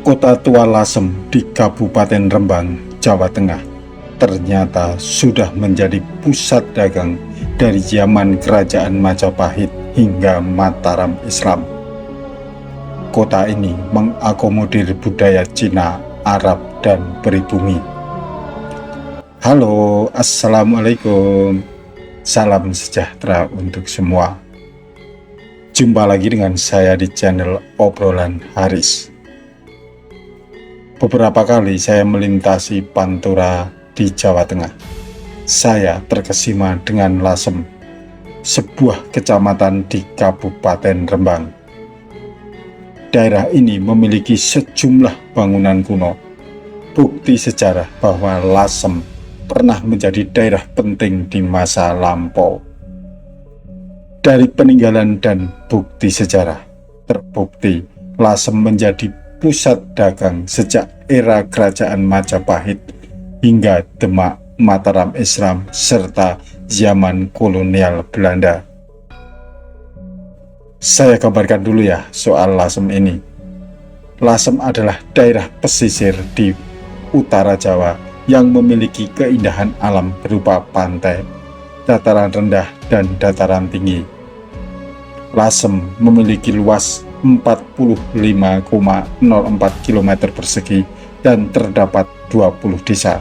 Kota tua Lasem di Kabupaten Rembang, Jawa Tengah, ternyata sudah menjadi pusat dagang dari zaman Kerajaan Majapahit hingga Mataram Islam. Kota ini mengakomodir budaya Cina, Arab, dan pribumi. Halo, Assalamualaikum. Salam sejahtera untuk semua. Jumpa lagi dengan saya di channel Obrolan Haris. Beberapa kali saya melintasi Pantura di Jawa Tengah. Saya terkesima dengan Lasem, sebuah kecamatan di Kabupaten Rembang. Daerah ini memiliki sejumlah bangunan kuno, bukti sejarah bahwa Lasem pernah menjadi daerah penting di masa lampau. Dari peninggalan dan bukti sejarah, terbukti Lasem menjadi pusat dagang sejak era Kerajaan Majapahit hingga Demak, Mataram Islam, serta zaman kolonial Belanda. Saya kabarkan dulu ya soal Lasem ini. Lasem adalah daerah pesisir di utara Jawa yang memiliki keindahan alam berupa pantai, dataran rendah, dan dataran tinggi. Lasem memiliki luas 45,04 km persegi dan terdapat 20 desa.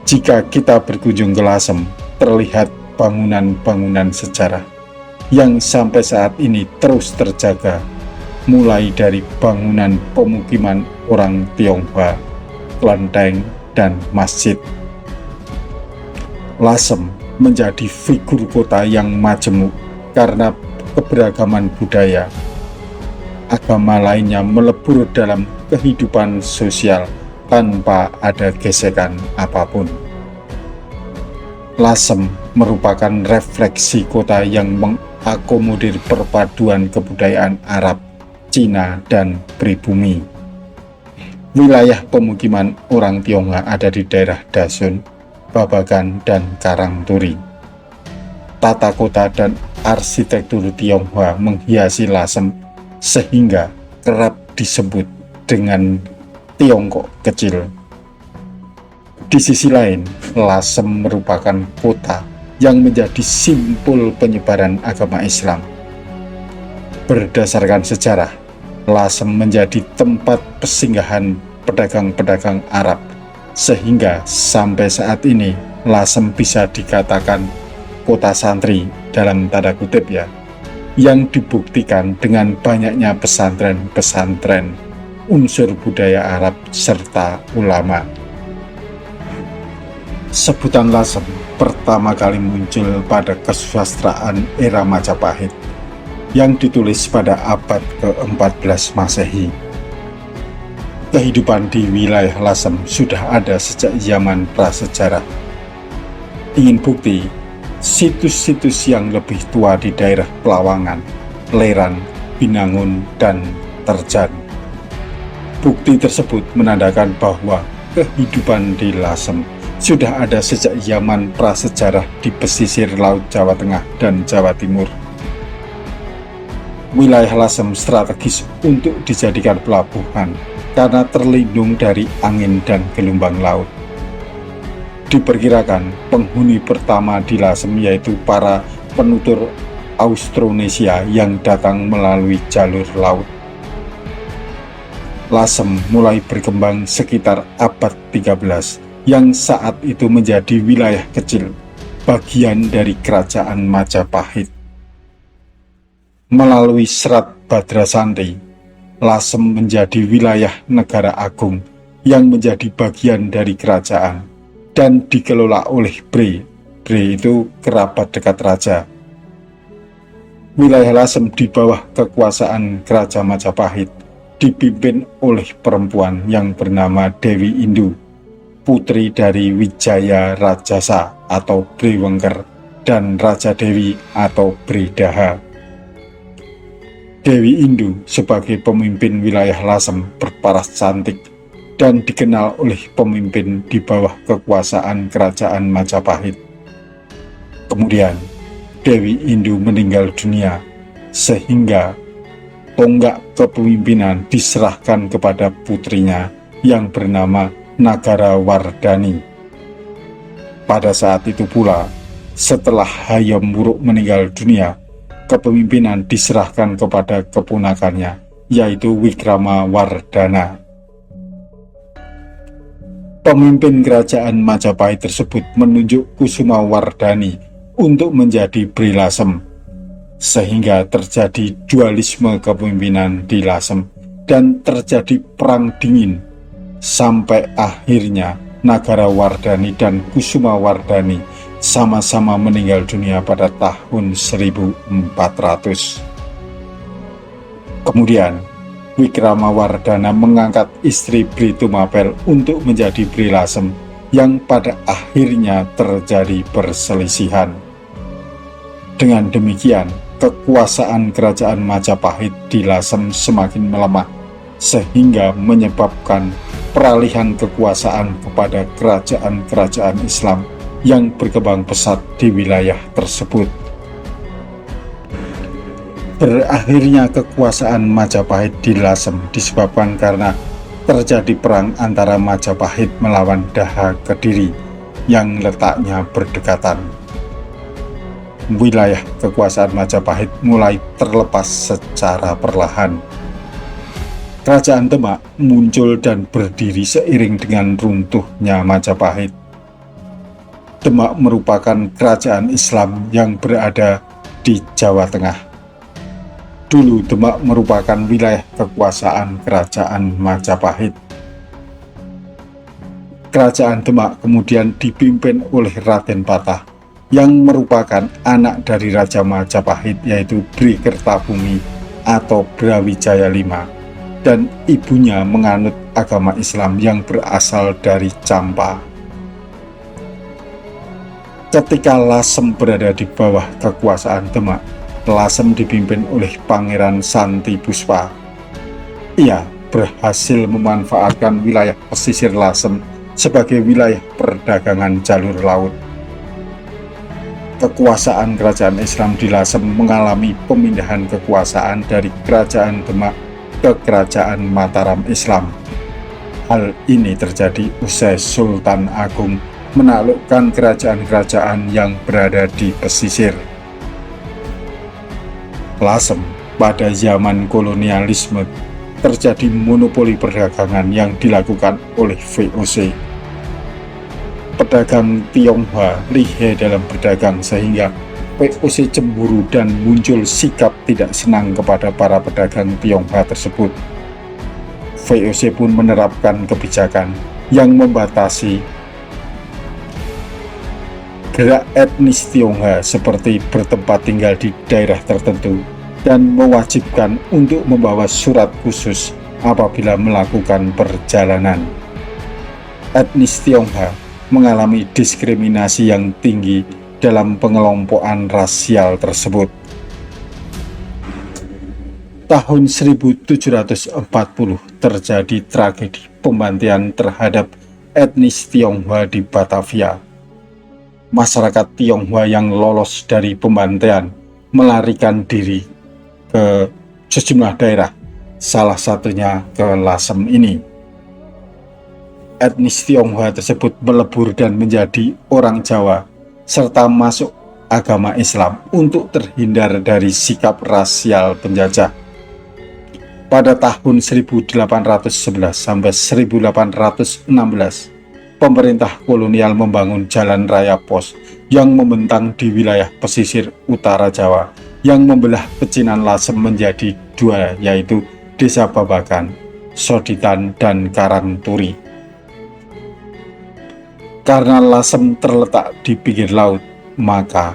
Jika kita berkunjung ke Lasem, terlihat bangunan-bangunan sejarah yang sampai saat ini terus terjaga, mulai dari bangunan pemukiman orang Tionghoa, kelenteng, dan masjid. Lasem menjadi figur kota yang majemuk karena keberagaman budaya. Agama lainnya melebur dalam kehidupan sosial tanpa ada gesekan apapun. Lasem merupakan refleksi kota yang mengakomodir perpaduan kebudayaan Arab, Cina, dan pribumi. Wilayah pemukiman orang Tionghoa ada di daerah Dasun, Babakan, dan Karangturi. Tata kota dan arsitektur Tionghoa menghiasi Lasem sehingga kerap disebut dengan Tiongkok kecil. Di sisi lain, Lasem merupakan kota yang menjadi simpul penyebaran agama Islam. Berdasarkan sejarah, Lasem menjadi tempat persinggahan pedagang-pedagang Arab, sehingga sampai saat ini Lasem bisa dikatakan kota santri dalam tanda kutip ya, yang dibuktikan dengan banyaknya pesantren-pesantren, unsur budaya Arab, serta ulama. Sebutan Lasem pertama kali muncul pada kesusastraan era Majapahit yang ditulis pada abad ke-14 Masehi. Kehidupan di wilayah Lasem sudah ada sejak zaman prasejarah. Ingin bukti? Situs-situs yang lebih tua di daerah Pelawangan, Leran, Binangun, dan Terjan. Bukti tersebut menandakan bahwa kehidupan di Lasem sudah ada sejak zaman prasejarah di pesisir Laut Jawa Tengah dan Jawa Timur. Wilayah Lasem strategis untuk dijadikan pelabuhan karena terlindung dari angin dan gelombang laut. Diperkirakan penghuni pertama di Lasem yaitu para penutur Austronesia yang datang melalui jalur laut. Lasem mulai berkembang sekitar abad 13 yang saat itu menjadi wilayah kecil, bagian dari Kerajaan Majapahit. Melalui Serat Badrasanti, Lasem menjadi wilayah negara agung yang menjadi bagian dari kerajaan dan dikelola oleh Bre. Bre itu kerabat dekat raja. Wilayah Lasem di bawah kekuasaan Kerajaan Majapahit dipimpin oleh perempuan yang bernama Dewi Indu, putri dari Wijaya Rajasa atau Bre Wengker dan Raja Dewi atau Bre Daha. Dewi Indu sebagai pemimpin wilayah Lasem berparas cantik dan dikenal oleh pemimpin di bawah kekuasaan Kerajaan Majapahit. Kemudian, Dewi Indu meninggal dunia, sehingga tonggak kepemimpinan diserahkan kepada putrinya yang bernama Nagarawardhani. Pada saat itu pula, setelah Hayam Wuruk meninggal dunia, kepemimpinan diserahkan kepada keponakannya, yaitu Wikramawardhana. Pemimpin kerajaan Majapahit tersebut menunjuk Kusumawardhani untuk menjadi Bri Lasem, sehingga terjadi dualisme kepemimpinan di Lasem dan terjadi perang dingin, sampai akhirnya Nagarawardhani dan Kusumawardhani sama-sama meninggal dunia pada tahun 1400. Kemudian Wikramawardhana mengangkat istri Bri Tumapel untuk menjadi Bri Lasem, yang pada akhirnya terjadi perselisihan. Dengan demikian, kekuasaan kerajaan Majapahit di Lasem semakin melemah, sehingga menyebabkan peralihan kekuasaan kepada kerajaan-kerajaan Islam yang berkembang pesat di wilayah tersebut. Berakhirnya kekuasaan Majapahit di Lasem disebabkan karena terjadi perang antara Majapahit melawan Daha Kediri yang letaknya berdekatan. Wilayah kekuasaan Majapahit mulai terlepas secara perlahan. Kerajaan Demak muncul dan berdiri seiring dengan runtuhnya Majapahit. Demak merupakan kerajaan Islam yang berada di Jawa Tengah. Dulu Demak merupakan wilayah kekuasaan kerajaan Majapahit. Kerajaan Demak kemudian dipimpin oleh Raden Patah, yang merupakan anak dari Raja Majapahit, yaitu Bri Kertabumi atau Brawijaya V, dan ibunya menganut agama Islam yang berasal dari Campa. Ketika Lasem berada di bawah kekuasaan Demak, Lasem dipimpin oleh Pangeran Santi Puspa. Ia berhasil memanfaatkan wilayah pesisir Lasem sebagai wilayah perdagangan jalur laut. Kekuasaan kerajaan Islam di Lasem mengalami pemindahan kekuasaan dari kerajaan Demak ke kerajaan Mataram Islam. Hal ini terjadi usai Sultan Agung menaklukkan kerajaan-kerajaan yang berada di pesisir. Lasem pada zaman kolonialisme terjadi monopoli perdagangan yang dilakukan oleh VOC. Pedagang Tionghoa lihai dalam berdagang sehingga VOC cemburu dan muncul sikap tidak senang kepada para pedagang Tionghoa tersebut. VOC pun menerapkan kebijakan yang membatasi gerak etnis Tionghoa seperti bertempat tinggal di daerah tertentu dan mewajibkan untuk membawa surat khusus apabila melakukan perjalanan. Etnis Tionghoa mengalami diskriminasi yang tinggi dalam pengelompokan rasial tersebut. Tahun 1740 terjadi tragedi pembantaian terhadap etnis Tionghoa di Batavia. Masyarakat Tionghoa yang lolos dari pembantaian melarikan diri ke sejumlah daerah, salah satunya ke Lasem ini. Etnis Tionghoa tersebut melebur dan menjadi orang Jawa serta masuk agama Islam untuk terhindar dari sikap rasial penjajah. Pada tahun 1811 sampai 1816, pemerintah kolonial membangun jalan raya pos yang membentang di wilayah pesisir utara Jawa yang membelah pecinan Lasem menjadi dua, yaitu Desa Babakan, Soditan, dan Karangturi. Karena Lasem terletak di pinggir laut, maka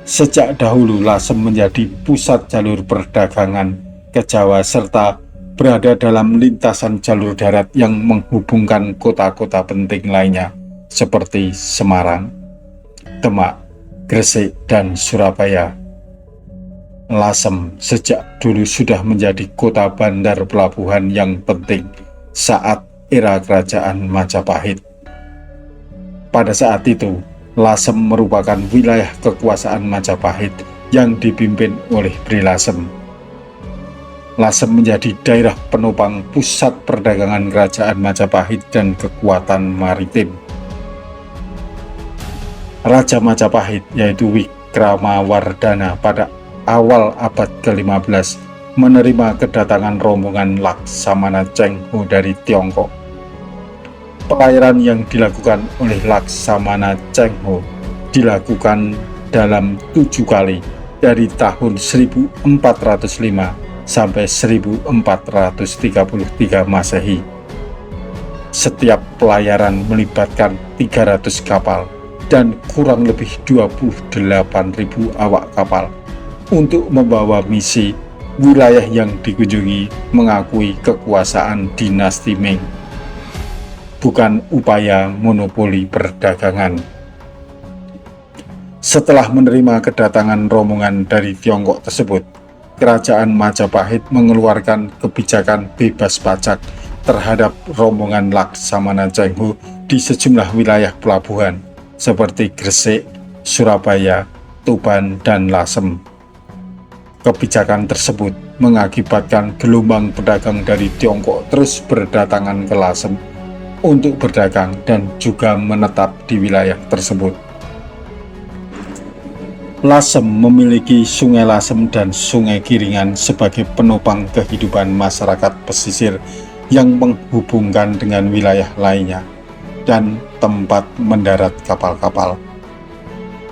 sejak dahulu Lasem menjadi pusat jalur perdagangan ke Jawa serta berada dalam lintasan jalur darat yang menghubungkan kota-kota penting lainnya seperti Semarang, Demak, Gresik, dan Surabaya. Lasem sejak dulu sudah menjadi kota bandar pelabuhan yang penting saat era kerajaan Majapahit. Pada saat itu, Lasem merupakan wilayah kekuasaan Majapahit yang dipimpin oleh Bri Lasem. Lasem menjadi daerah penopang pusat perdagangan Kerajaan Majapahit dan kekuatan maritim. Raja Majapahit yaitu Wikramawardhana pada awal abad ke-15 menerima kedatangan rombongan Laksamana Cheng Ho dari Tiongkok. Pelayaran yang dilakukan oleh Laksamana Cheng Ho dilakukan dalam 7 kali dari tahun 1405 sampai 1433 Masehi. Setiap pelayaran melibatkan 300 kapal dan kurang lebih 28.000 awak kapal untuk membawa misi wilayah yang dikunjungi mengakui kekuasaan dinasti Ming, bukan upaya monopoli perdagangan. Setelah menerima kedatangan rombongan dari Tiongkok tersebut, Kerajaan Majapahit mengeluarkan kebijakan bebas pajak terhadap rombongan Laksamana Cheng Ho di sejumlah wilayah pelabuhan seperti Gresik, Surabaya, Tuban, dan Lasem. Kebijakan tersebut mengakibatkan gelombang pedagang dari Tiongkok terus berdatangan ke Lasem untuk berdagang dan juga menetap di wilayah tersebut. Lasem memiliki Sungai Lasem dan Sungai Kiringan sebagai penopang kehidupan masyarakat pesisir yang menghubungkan dengan wilayah lainnya dan tempat mendarat kapal-kapal.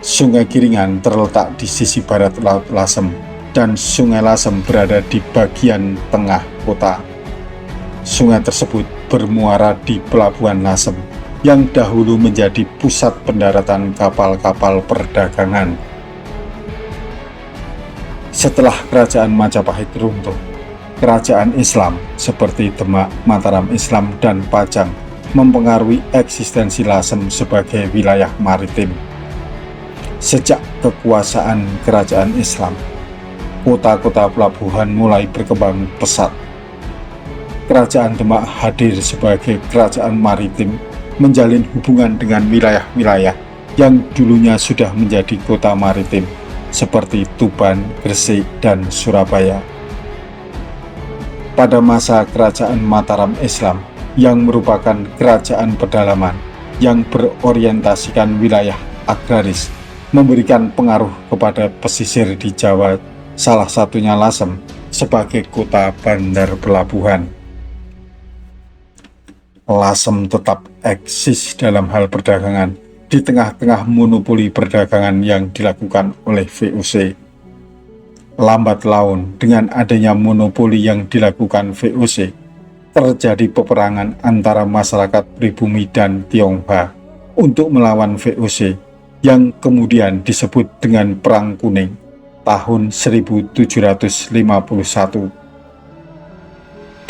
Sungai Kiringan terletak di sisi barat Laut Lasem dan Sungai Lasem berada di bagian tengah kota. Sungai tersebut bermuara di Pelabuhan Lasem yang dahulu menjadi pusat pendaratan kapal-kapal perdagangan. Setelah Kerajaan Majapahit runtuh, kerajaan Islam seperti Demak, Mataram Islam, dan Pajang mempengaruhi eksistensi Lasem sebagai wilayah maritim. Sejak kekuasaan kerajaan Islam, kota-kota pelabuhan mulai berkembang pesat. Kerajaan Demak hadir sebagai kerajaan maritim, menjalin hubungan dengan wilayah-wilayah yang dulunya sudah menjadi kota maritim, seperti Tuban, Gresik, dan Surabaya. Pada masa Kerajaan Mataram Islam, yang merupakan kerajaan pedalaman yang berorientasikan wilayah agraris, memberikan pengaruh kepada pesisir di Jawa, salah satunya Lasem, sebagai kota bandar pelabuhan. Lasem tetap eksis dalam hal perdagangan di tengah-tengah monopoli perdagangan yang dilakukan oleh VOC. Lambat laun, dengan adanya monopoli yang dilakukan VOC, terjadi peperangan antara masyarakat pribumi dan Tionghoa untuk melawan VOC yang kemudian disebut dengan Perang Kuning tahun 1751.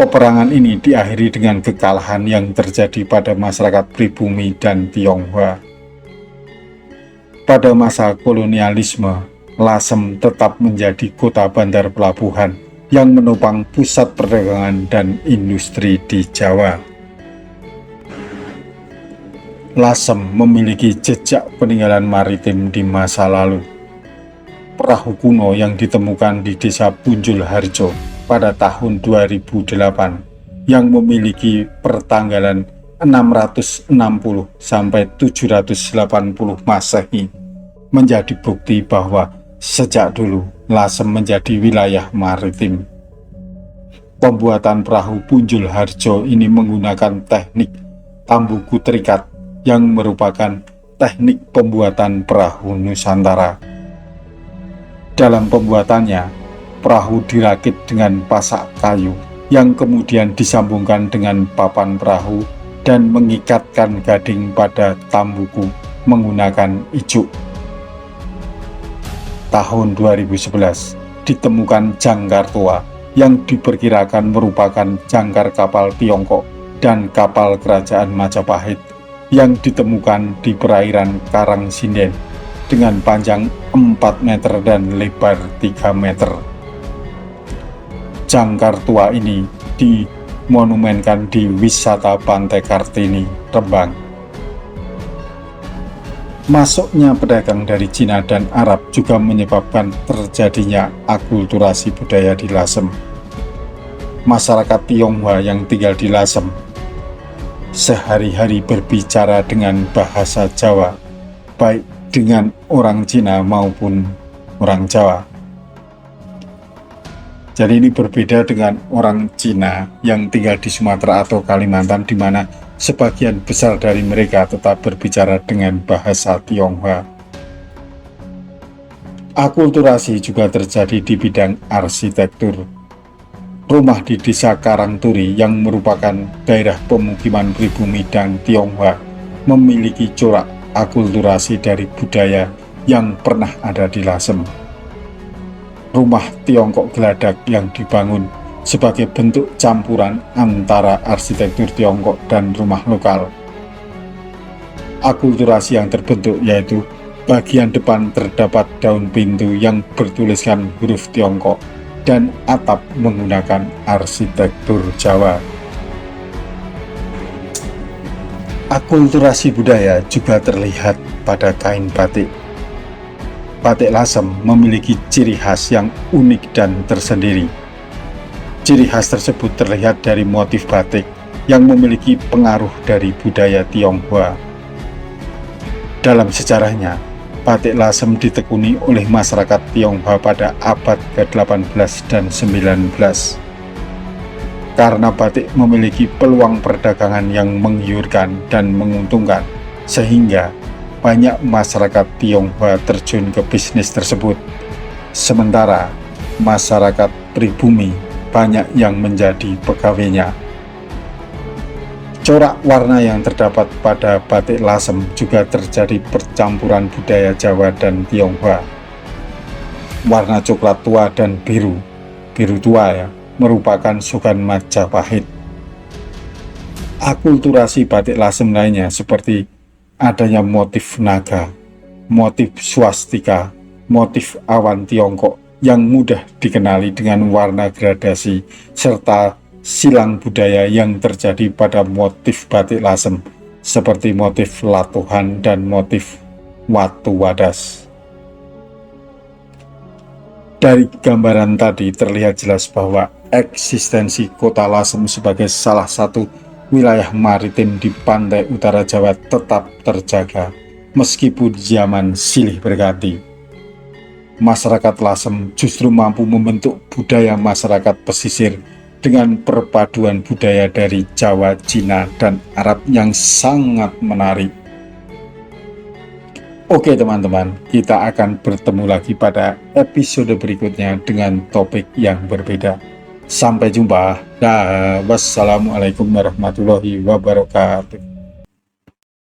Peperangan ini diakhiri dengan kekalahan yang terjadi pada masyarakat pribumi dan Tionghoa. Pada masa kolonialisme, Lasem tetap menjadi kota bandar pelabuhan yang menopang pusat perdagangan dan industri di Jawa. Lasem memiliki jejak peninggalan maritim di masa lalu. Perahu kuno yang ditemukan di Desa Punjul Harjo pada tahun 2008 yang memiliki pertanggalan 660 sampai 780 Masehi menjadi bukti bahwa sejak dulu Lasem menjadi wilayah maritim. Pembuatan perahu Punjul Harjo ini menggunakan teknik tambuku terikat yang merupakan teknik pembuatan perahu Nusantara. Dalam pembuatannya, perahu dirakit dengan pasak kayu yang kemudian disambungkan dengan papan perahu dan mengikatkan gading pada tambuku menggunakan ijuk. Tahun 2011 ditemukan jangkar tua yang diperkirakan merupakan jangkar kapal Tiongkok dan kapal kerajaan Majapahit yang ditemukan di perairan Karangsinden dengan panjang 4 meter dan lebar 3 meter. Jangkar tua ini dimonumenkan di Wisata Pantai Kartini, Rembang. Masuknya pedagang dari Cina dan Arab juga menyebabkan terjadinya akulturasi budaya di Lasem. Masyarakat Tionghoa yang tinggal di Lasem sehari-hari berbicara dengan bahasa Jawa, baik dengan orang Cina maupun orang Jawa. Jadi ini berbeda dengan orang Cina yang tinggal di Sumatera atau Kalimantan, di mana sebagian besar dari mereka tetap berbicara dengan bahasa Tionghoa. Akulturasi juga terjadi di bidang arsitektur. Rumah di Desa Karangturi yang merupakan daerah pemukiman pribumi dan Tionghoa memiliki corak akulturasi dari budaya yang pernah ada di Lasem. Rumah Tiongkok geladak yang dibangun sebagai bentuk campuran antara arsitektur Tiongkok dan rumah lokal. Akulturasi yang terbentuk yaitu bagian depan terdapat daun pintu yang bertuliskan huruf Tiongkok dan atap menggunakan arsitektur Jawa. Akulturasi budaya juga terlihat pada kain batik. Batik Lasem memiliki ciri khas yang unik dan tersendiri. Ciri khas tersebut terlihat dari motif batik yang memiliki pengaruh dari budaya Tionghoa. Dalam sejarahnya, batik Lasem ditekuni oleh masyarakat Tionghoa pada abad ke-18 dan 19. Karena batik memiliki peluang perdagangan yang menggiurkan dan menguntungkan, sehingga banyak masyarakat Tionghoa terjun ke bisnis tersebut. Sementara masyarakat pribumi banyak yang menjadi pegawainya. Corak warna yang terdapat pada batik Lasem juga terjadi percampuran budaya Jawa dan Tionghoa. Warna coklat tua dan biru tua merupakan sukan Majapahit. Akulturasi batik Lasem lainnya seperti adanya motif naga, motif swastika, motif awan Tiongkok yang mudah dikenali dengan warna gradasi, serta silang budaya yang terjadi pada motif batik Lasem, seperti motif latuhan dan motif watu wadas. Dari gambaran tadi terlihat jelas bahwa eksistensi kota Lasem sebagai salah satu wilayah maritim di pantai utara Jawa tetap terjaga meskipun zaman silih berganti. Masyarakat Lasem justru mampu membentuk budaya masyarakat pesisir dengan perpaduan budaya dari Jawa, Cina, dan Arab yang sangat menarik. Oke teman-teman, kita akan bertemu lagi pada episode berikutnya dengan topik yang berbeda. Sampai jumpa. Wassalamualaikum warahmatullahi wabarakatuh.